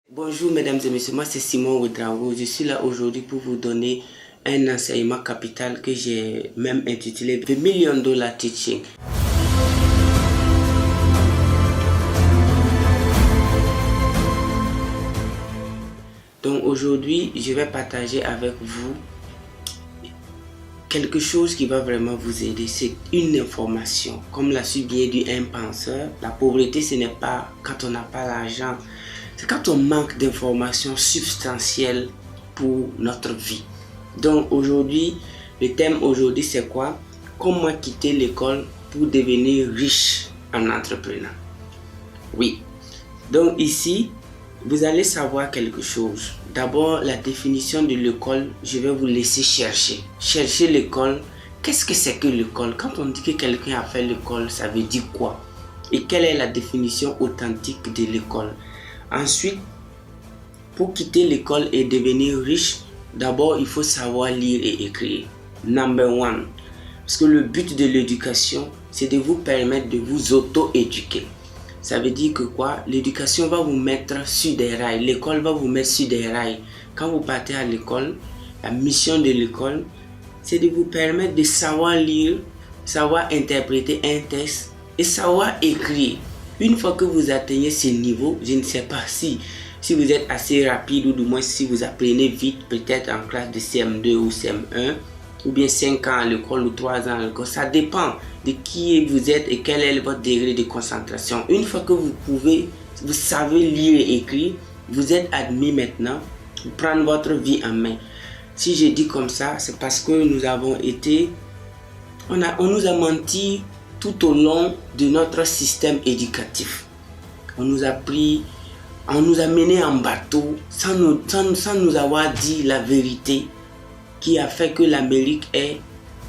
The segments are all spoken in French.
Bonjour mesdames et messieurs, moi c'est Simon Ouedraogo. Je suis là aujourd'hui pour vous donner un enseignement capital que j'ai même intitulé The $1 Million Teaching. Donc aujourd'hui, je vais partager avec vous quelque chose qui va vraiment vous aider. C'est une information. Comme l'a su bien dit un penseur, la pauvreté ce n'est pas quand on n'a pas l'argent. C'est quand on manque d'informations substantielles pour notre vie. Donc aujourd'hui, le thème aujourd'hui c'est quoi? Comment quitter l'école pour devenir riche en entrepreneur. Oui. Donc ici, vous allez savoir quelque chose. D'abord, la définition de l'école, je vais vous laisser chercher. Chercher l'école. Qu'est-ce que c'est que l'école? Quand on dit que quelqu'un a fait l'école, ça veut dire quoi? Et quelle est la définition authentique de l'école? Ensuite, pour quitter l'école et devenir riche, d'abord il faut savoir lire et écrire. Number one. Parce que le but de l'éducation, c'est de vous permettre de vous auto-éduquer. Ça veut dire que quoi? L'éducation va vous mettre sur des rails. L'école va vous mettre sur des rails. Quand vous partez à l'école, la mission de l'école, c'est de vous permettre de savoir lire, savoir interpréter un texte et savoir écrire. Une fois que vous atteignez ce niveau, je ne sais pas si vous êtes assez rapide ou du moins si vous apprenez vite, peut-être en classe de CM2 ou CM1, ou bien 5 ans à l'école ou 3 ans à l'école. Ça dépend de qui vous êtes et quel est votre degré de concentration. Une fois que vous savez lire et écrire, vous êtes admis maintenant pour prendre votre vie en main. Si je dis comme ça, c'est parce que nous avons été, on nous a menti tout au long de notre système éducatif. On nous a mené en bateau sans nous avoir dit la vérité qui a fait que l'Amérique est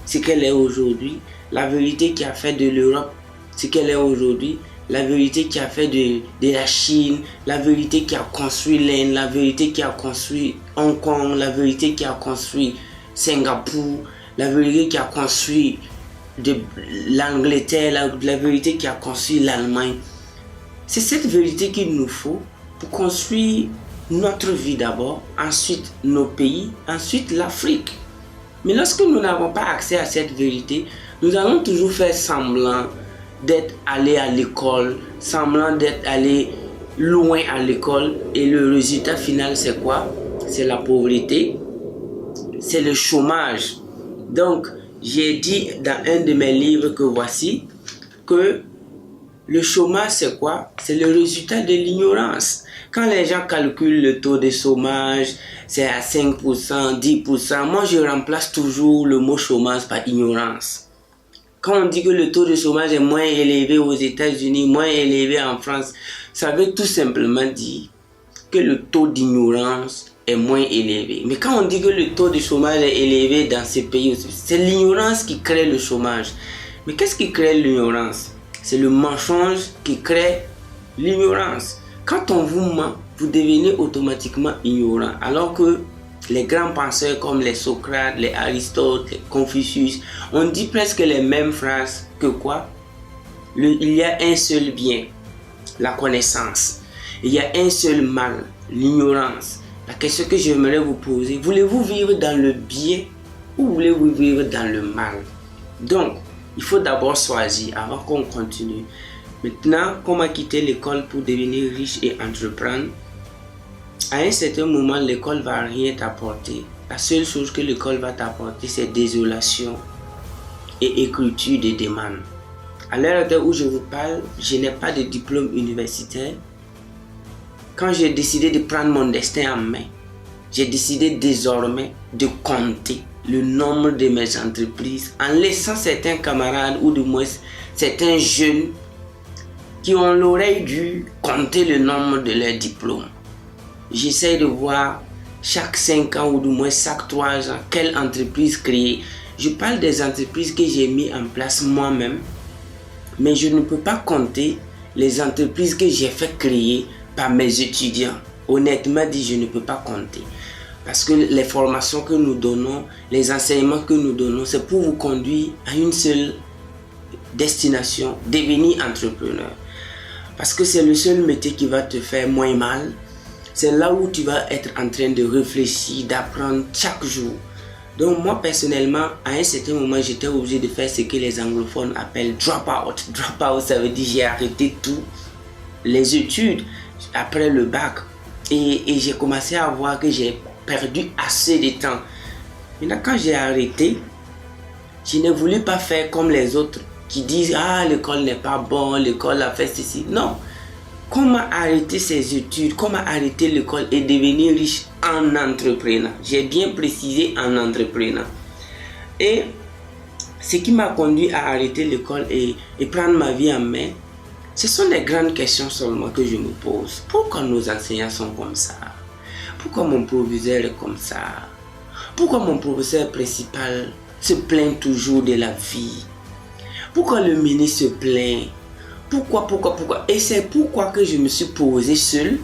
ce qu'elle est aujourd'hui, la vérité qui a fait de l'Europe ce qu'elle est aujourd'hui, la vérité qui a fait de la Chine, la vérité qui a construit l'Inde, la vérité qui a construit Hong Kong, la vérité qui a construit Singapour, la vérité qui a construit de l'Angleterre, la vérité qui a construit l'Allemagne. C'est cette vérité qu'il nous faut pour construire notre vie d'abord, ensuite nos pays, ensuite l'Afrique. Mais lorsque nous n'avons pas accès à cette vérité, nous allons toujours faire semblant d'être allé à l'école, semblant d'être allé loin à l'école, et le résultat final c'est quoi? C'est la pauvreté, c'est le chômage. Donc, j'ai dit dans un de mes livres que voici que le chômage c'est quoi? C'est le résultat de l'ignorance. Quand les gens calculent le taux de chômage, c'est à 5%, 10%. Moi, je remplace toujours le mot chômage par ignorance. Quand on dit que le taux de chômage est moins élevé aux États-Unis, moins élevé en France, ça veut tout simplement dire que le taux d'ignorance est moins élevé. Mais quand on dit que le taux de chômage est élevé dans ces pays, c'est l'ignorance qui crée le chômage. Mais qu'est-ce qui crée l'ignorance? C'est le mensonge qui crée l'ignorance. Quand on vous ment, vous devenez automatiquement ignorant. Alors que les grands penseurs comme les Socrates, les Aristote, les Confucius, on dit presque les mêmes phrases que quoi? Il y a un seul bien, la connaissance. Il y a un seul mal, l'ignorance. La question que j'aimerais vous poser, voulez-vous vivre dans le bien ou voulez-vous vivre dans le mal? Donc, il faut d'abord choisir avant qu'on continue. Maintenant, comment quitter l'école pour devenir riche et entreprendre? À un certain moment, l'école ne va rien t'apporter. La seule chose que l'école va t'apporter, c'est désolation et écriture de demande. À l'heure où je vous parle, je n'ai pas de diplôme universitaire. Quand j'ai décidé de prendre mon destin en main, j'ai décidé désormais de compter le nombre de mes entreprises en laissant certains camarades ou du moins certains jeunes qui ont l'oreille dû compter le nombre de leurs diplômes. J'essaie de voir chaque 5 ans ou du moins chaque 3 ans quelle entreprise créer. Je parle des entreprises que j'ai mis en place moi-même, mais je ne peux pas compter les entreprises que j'ai fait créer par mes étudiants. Honnêtement dit, je ne peux pas compter. Parce que les formations que nous donnons, les enseignements que nous donnons, c'est pour vous conduire à une seule destination, devenir entrepreneur. Parce que c'est le seul métier qui va te faire moins mal, c'est là où tu vas être en train de réfléchir, d'apprendre chaque jour. Donc moi personnellement, à un certain moment, j'étais obligé de faire ce que les anglophones appellent drop out. Drop out, ça veut dire j'ai arrêté tout, les études après le bac. Et j'ai commencé à voir que j'ai perdu assez de temps. Maintenant, quand j'ai arrêté, je ne voulais pas faire comme les autres qui disent « Ah, l'école n'est pas bonne, l'école a fait ceci. » Non. Comment arrêter ses études, comment arrêter l'école et devenir riche en entrepreneur. J'ai bien précisé en entrepreneur. Et ce qui m'a conduit à arrêter l'école et prendre ma vie en main, ce sont des grandes questions seulement que je me pose. Pourquoi nos enseignants sont comme ça? Pourquoi mon proviseur est comme ça? Pourquoi mon professeur principal se plaint toujours de la vie? Pourquoi le ministre se plaint? Pourquoi? Et c'est pourquoi que je me suis posé seul,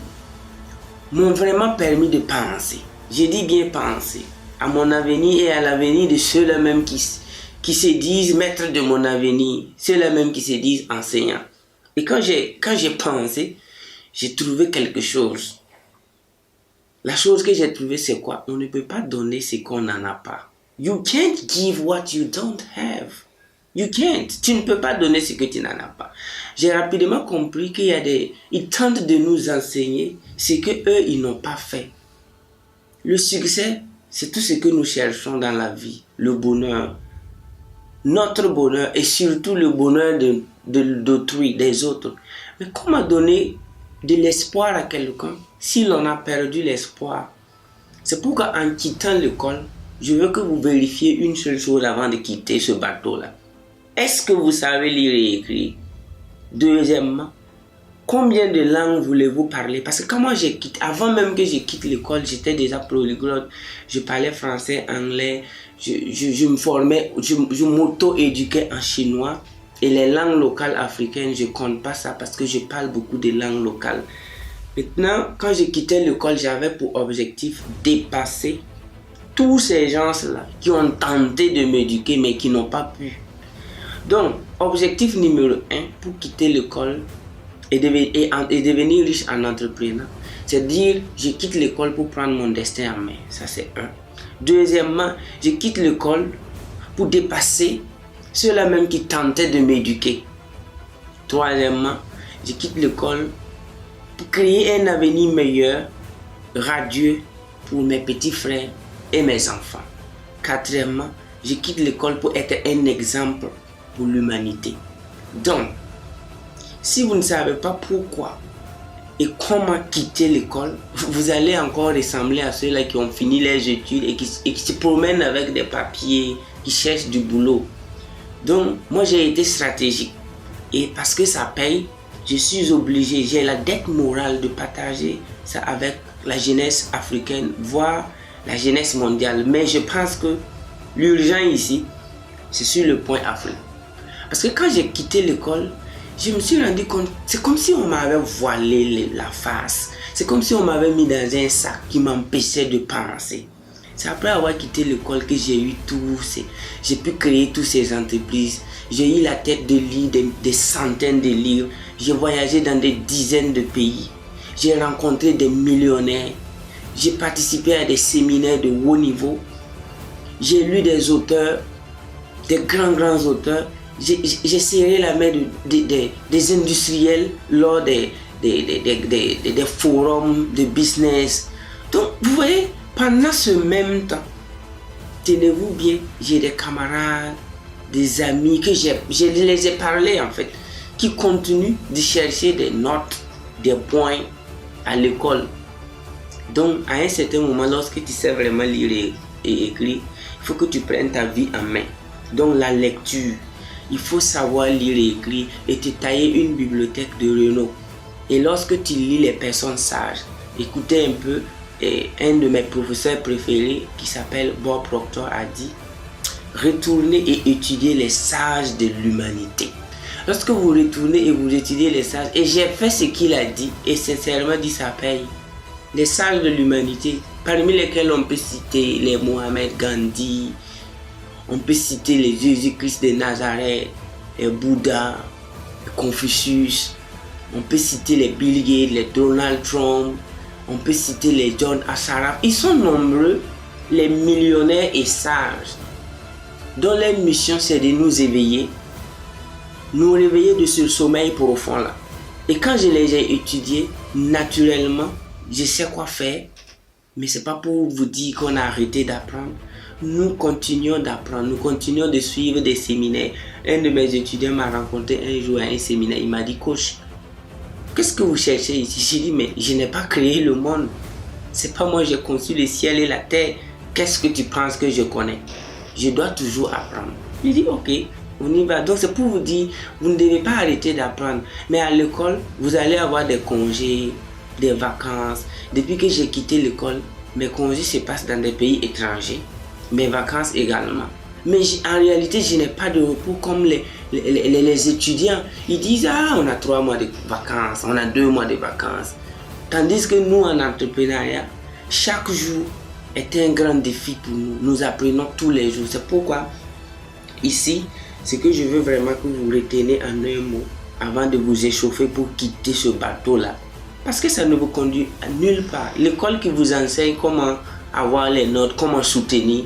m'ont vraiment permis de penser. Je dis bien penser à mon avenir et à l'avenir de ceux-là même qui se disent maîtres de mon avenir, ceux-là même qui se disent enseignants. Et quand j'ai pensé, j'ai trouvé quelque chose. La chose que j'ai trouvée, c'est quoi? On ne peut pas donner ce qu'on n'en a pas. You can't give what you don't have. You can't. Tu ne peux pas donner ce que tu n'en as pas. J'ai rapidement compris qu'il y a ils tentent de nous enseigner ce qu'eux, ils n'ont pas fait. Le succès, c'est tout ce que nous cherchons dans la vie. Le bonheur. Notre bonheur et surtout le bonheur d'autrui, des autres. Mais comment donner de l'espoir à quelqu'un si l'on a perdu l'espoir? C'est pourquoi en quittant l'école, je veux que vous vérifiez une seule chose avant de quitter ce bateau-là. Est-ce que vous savez lire et écrire? Deuxièmement, combien de langues voulez-vous parler? Parce que quand moi j'ai quitté, avant même que je quitte l'école, j'étais déjà polyglotte. Je parlais français, anglais, je me formais, je m'auto-éduquais en chinois. Et les langues locales africaines, je ne compte pas ça parce que je parle beaucoup de langues locales. Maintenant, quand j'ai quitté l'école, j'avais pour objectif dépasser tous ces gens-là qui ont tenté de m'éduquer mais qui n'ont pas pu. Donc, objectif numéro 1 pour quitter l'école et devenir riche en entrepreneur, c'est dire je quitte l'école pour prendre mon destin en main. Ça, c'est un. Deuxièmement, je quitte l'école pour dépasser ceux-là même qui tentaient de m'éduquer. Troisièmement, je quitte l'école pour créer un avenir meilleur, radieux pour mes petits frères et mes enfants. Quatrièmement, je quitte l'école pour être un exemple pour l'humanité. Donc, si vous ne savez pas pourquoi et comment quitter l'école, vous allez encore ressembler à ceux-là qui ont fini leurs études et qui se promènent avec des papiers, qui cherchent du boulot. Donc, moi j'ai été stratégique. Et parce que ça paye, je suis obligé, j'ai la dette morale de partager ça avec la jeunesse africaine, voire la jeunesse mondiale. Mais je pense que l'urgent ici, c'est sur le point Afrique. Parce que quand j'ai quitté l'école, je me suis rendu compte, c'est comme si on m'avait voilé la face. C'est comme si on m'avait mis dans un sac qui m'empêchait de penser. C'est après avoir quitté l'école que j'ai eu j'ai pu créer toutes ces entreprises. J'ai eu la tête de lire des centaines de livres. J'ai voyagé dans des dizaines de pays. J'ai rencontré des millionnaires. J'ai participé à des séminaires de haut niveau. J'ai lu des auteurs, des grands auteurs. J'ai serré la main des industriels lors des forums de business. Donc, vous voyez, pendant ce même temps, tenez-vous bien, j'ai des camarades, des amis que je les ai parlé en fait, qui continuent de chercher des notes, des points à l'école. Donc, à un certain moment, lorsque tu sais vraiment lire et écrire, il faut que tu prennes ta vie en main. Donc, la lecture. Il faut savoir lire et écrire et te tailler une bibliothèque de renom. Et lorsque tu lis les personnes sages, écoutez un peu, un de mes professeurs préférés qui s'appelle Bob Proctor a dit « Retournez et étudiez les sages de l'humanité ». Lorsque vous retournez et vous étudiez les sages, et j'ai fait ce qu'il a dit, et sincèrement dit ça paye. Les sages de l'humanité, parmi lesquels on peut citer les Mohamed Gandhi, on peut citer les Jésus-Christ de Nazareth, les Bouddha, les Confucius, on peut citer les Bill Gates, les Donald Trump, On peut citer les John Asharaf. Ils sont nombreux, les millionnaires et sages, dont leur mission c'est de nous éveiller, nous réveiller de ce sommeil profond là. Et quand je les ai étudiés, naturellement, je sais quoi faire, mais c'est pas pour vous dire qu'on a arrêté d'apprendre. Nous continuons d'apprendre, nous continuons de suivre des séminaires. Un de mes étudiants m'a rencontré un jour à un séminaire, il m'a dit, coach, qu'est-ce que vous cherchez ici? J'ai dit, mais je n'ai pas créé le monde. C'est pas moi, j'ai conçu le ciel et la terre. Qu'est-ce que tu penses que je connais? Je dois toujours apprendre. Il dit, ok, on y va. Donc c'est pour vous dire, vous ne devez pas arrêter d'apprendre. Mais à l'école, vous allez avoir des congés, des vacances. Depuis que j'ai quitté l'école, mes congés se passent dans des pays étrangers. Mes vacances également. Mais en réalité, je n'ai pas de repos comme les étudiants. Ils disent, ah, on a 3 mois de vacances, on a 2 mois de vacances. Tandis que nous, en entrepreneuriat, chaque jour est un grand défi pour nous. Nous apprenons tous les jours. C'est pourquoi, ici, ce que je veux vraiment que vous retenez en un mot, avant de vous échauffer pour quitter ce bateau-là. Parce que ça ne vous conduit à nulle part. L'école qui vous enseigne comment avoir les notes, comment soutenir,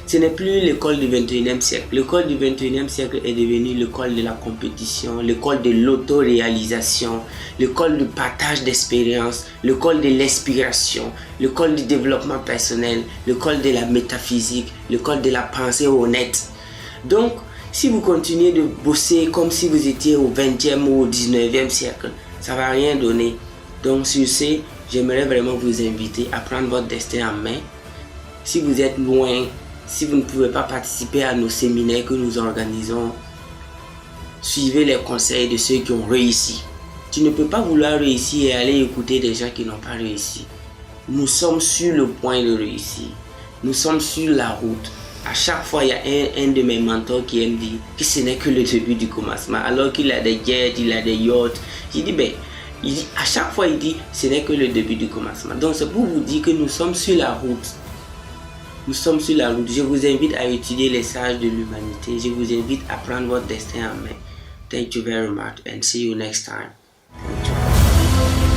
ce n'est plus l'école du 21e siècle. L'école du 21e siècle est devenue l'école de la compétition, l'école de l'autoréalisation, l'école du partage d'expérience, l'école de l'inspiration, l'école du développement personnel, l'école de la métaphysique, l'école de la pensée honnête. Donc, si vous continuez de bosser comme si vous étiez au 20e ou au 19e siècle, ça ne va rien donner. Donc, sur ce, j'aimerais vraiment vous inviter à prendre votre destin en main. Si vous êtes loin, si vous ne pouvez pas participer à nos séminaires que nous organisons, suivez les conseils de ceux qui ont réussi. Tu ne peux pas vouloir réussir et aller écouter des gens qui n'ont pas réussi. Nous sommes sur le point de réussir. Nous sommes sur la route. À chaque fois, il y a un de mes mentors qui aime dire que ce n'est que le début du commencement. Alors qu'il a des jets, il a des yachts. J'ai dit, à chaque fois, il dit ce n'est que le début du commencement. Donc, c'est pour vous dire que nous sommes sur la route. Nous sommes sur la route. Je vous invite à étudier les sages de l'humanité. Je vous invite à prendre votre destin en main. Thank you very much and see you next time. Thank you.